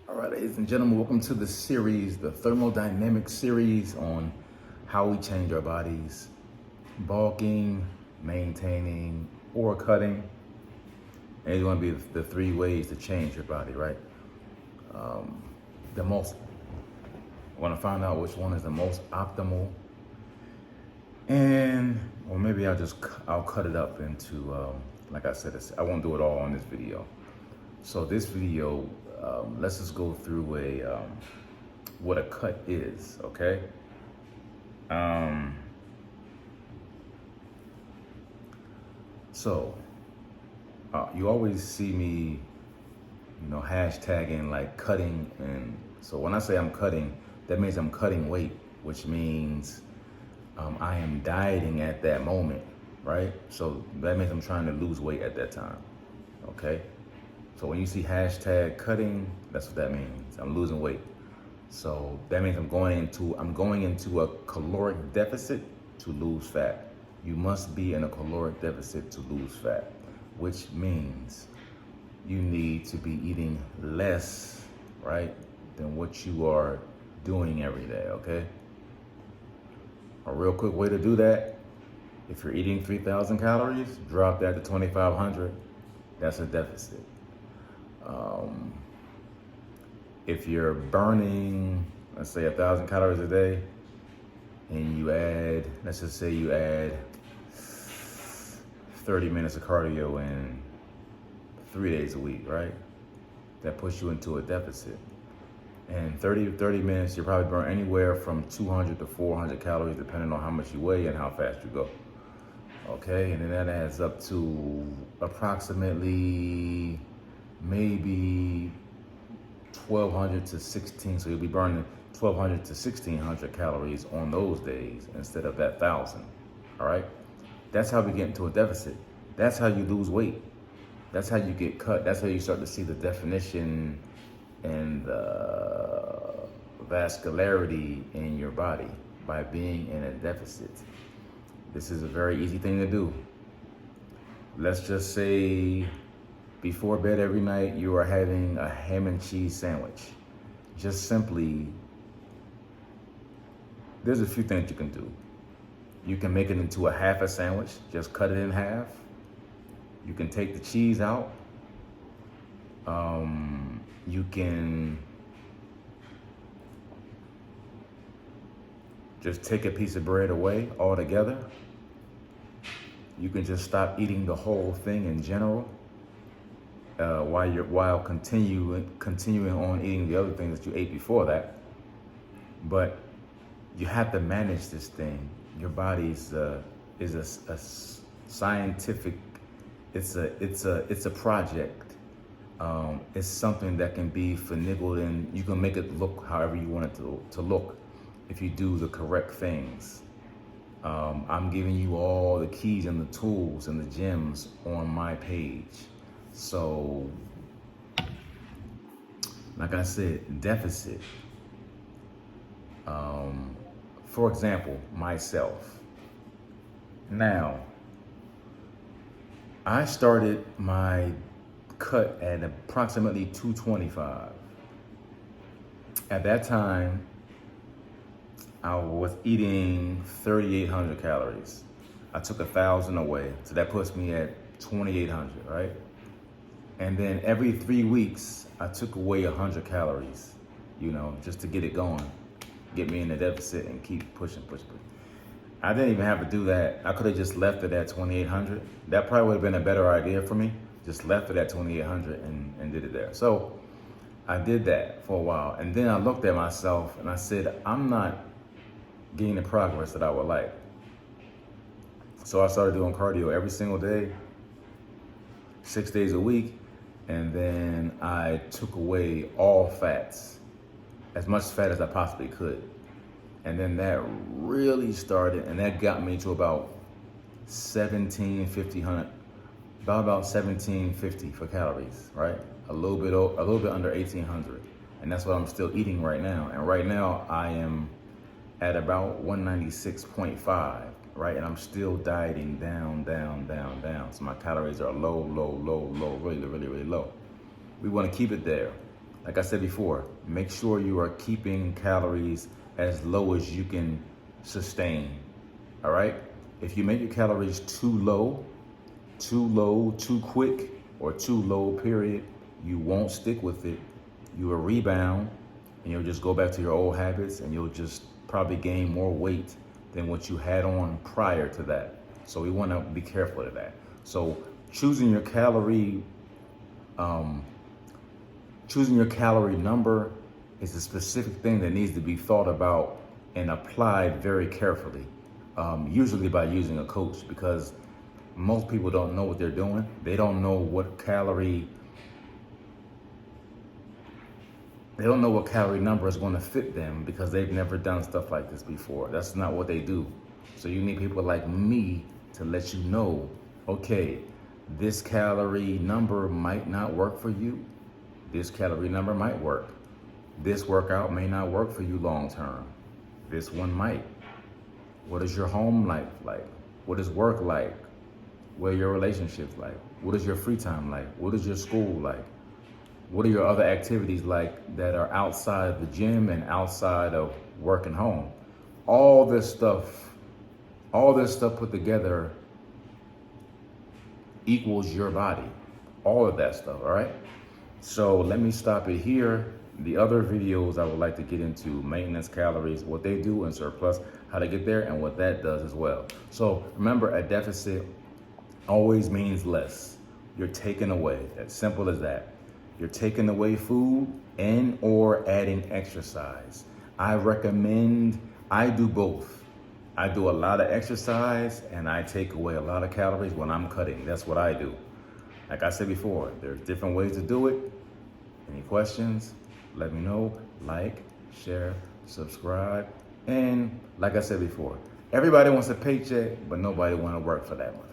All right, ladies and gentlemen, welcome to the series, the thermodynamic series on how we change our bodies, bulking, maintaining, or cutting. And it's going to be the three ways to change your body, right? The most, I want to find out which one is the most optimal. And, or maybe I'll cut it up into, like I said, I won't do it all on this video. So this video, let's just go through what a cut is, okay? So you always see me, hashtagging like cutting, and so when I say I'm cutting, that means I'm cutting weight, which means I am dieting at that moment, right? So that means I'm trying to lose weight at that time, okay? So when you see hashtag cutting, that's what that means. I'm losing weight. So that means I'm going into a caloric deficit to lose fat. You must be in a caloric deficit to lose fat, which means you need to be eating less, right, than what you are doing every day, okay? A real quick way to do that, if you're eating 3,000 calories, drop that to 2,500. That's a deficit. If you're burning, let's say 1,000 calories a day, and you add, let's just say you add 30 minutes of cardio in 3 days a week, right? That puts you into a deficit. And 30 minutes, you probably burn anywhere from 200 to 400 calories, depending on how much you weigh and how fast you go. Okay, and then that adds up to approximately maybe 1,200 to 16. So you'll be burning 1,200 to 1,600 calories on those days instead of that 1,000. All right, that's how we get into a deficit. That's how you lose weight. That's how you get cut. That's how you start to see the definition and the vascularity in your body by being in a deficit. This is a very easy thing to do. Let's just say before bed every night, you are having a ham and cheese sandwich. Just simply, there's a few things you can do. You can make it into a half a sandwich, just cut it in half. You can take the cheese out. You can just take a piece of bread away altogether. You can just stop eating the whole thing in general, while continuing on eating the other things that you ate before that. But you have to manage this thing. Your body is a scientific. It's a project. It's something that can be finagled, and you can make it look however you want it to look if you do the correct things. I'm giving you all the keys and the tools and the gems on my page. So, like I said, deficit. For example, myself. Now, I started my cut at approximately 225. At that time, I was eating 3,800 calories. I took 1,000 away, so that puts me at 2,800, right? And then every 3 weeks, I took away 100 calories, just to get it going, get me in the deficit and keep pushing. I didn't even have to do that. I could have just left it at 2,800. That probably would have been a better idea for me. Just left it at 2,800 and did it there. So I did that for a while. And then I looked at myself and I said, I'm not getting the progress that I would like. So I started doing cardio every single day, 6 days a week. And then I took away all fats, as much fat as I possibly could. And then that really started, and that got me to about 1,750 for calories, right? A little bit under 1,800, and that's what I'm still eating right now. And right now I am at about 196.5, right? And I'm still dieting down. So my calories are low, really low. We want to keep it there. like I said before, make sure you are keeping calories as low as you can sustain. All right? If you make your calories too low, too quick, or too low, period, you won't stick with it. You will rebound and you'll just go back to your old habits and you'll just probably gain more weight than what you had on prior to that. So we want to be careful of that. So choosing your calorie number is a specific thing that needs to be thought about and applied very carefully, usually by using a coach, because most people don't know what they're doing. They don't know what calorie number is going to fit them because they've never done stuff like this before. That's not what they do. So you need people like me to let you know, okay, this calorie number might not work for you. This calorie number might work. This workout may not work for you long term. This one might. What is your home life like? What is work like? What are your relationships like? What is your free time like? What is your school like? What are your other activities like that are outside of the gym and outside of work and home? All this stuff put together equals your body. All of that stuff, all right? So let me stop it here. The other videos I would like to get into: maintenance calories, what they do, and surplus, how to get there, and what that does as well. So remember, a deficit always means less. You're taking away, as simple as that. You're taking away food and or adding exercise. I do both. I do a lot of exercise and I take away a lot of calories when I'm cutting. That's what I do. Like I said before, there's different ways to do it. Any questions? Let me know. Like, share, subscribe. And like I said before, everybody wants a paycheck, but nobody want to work for that one.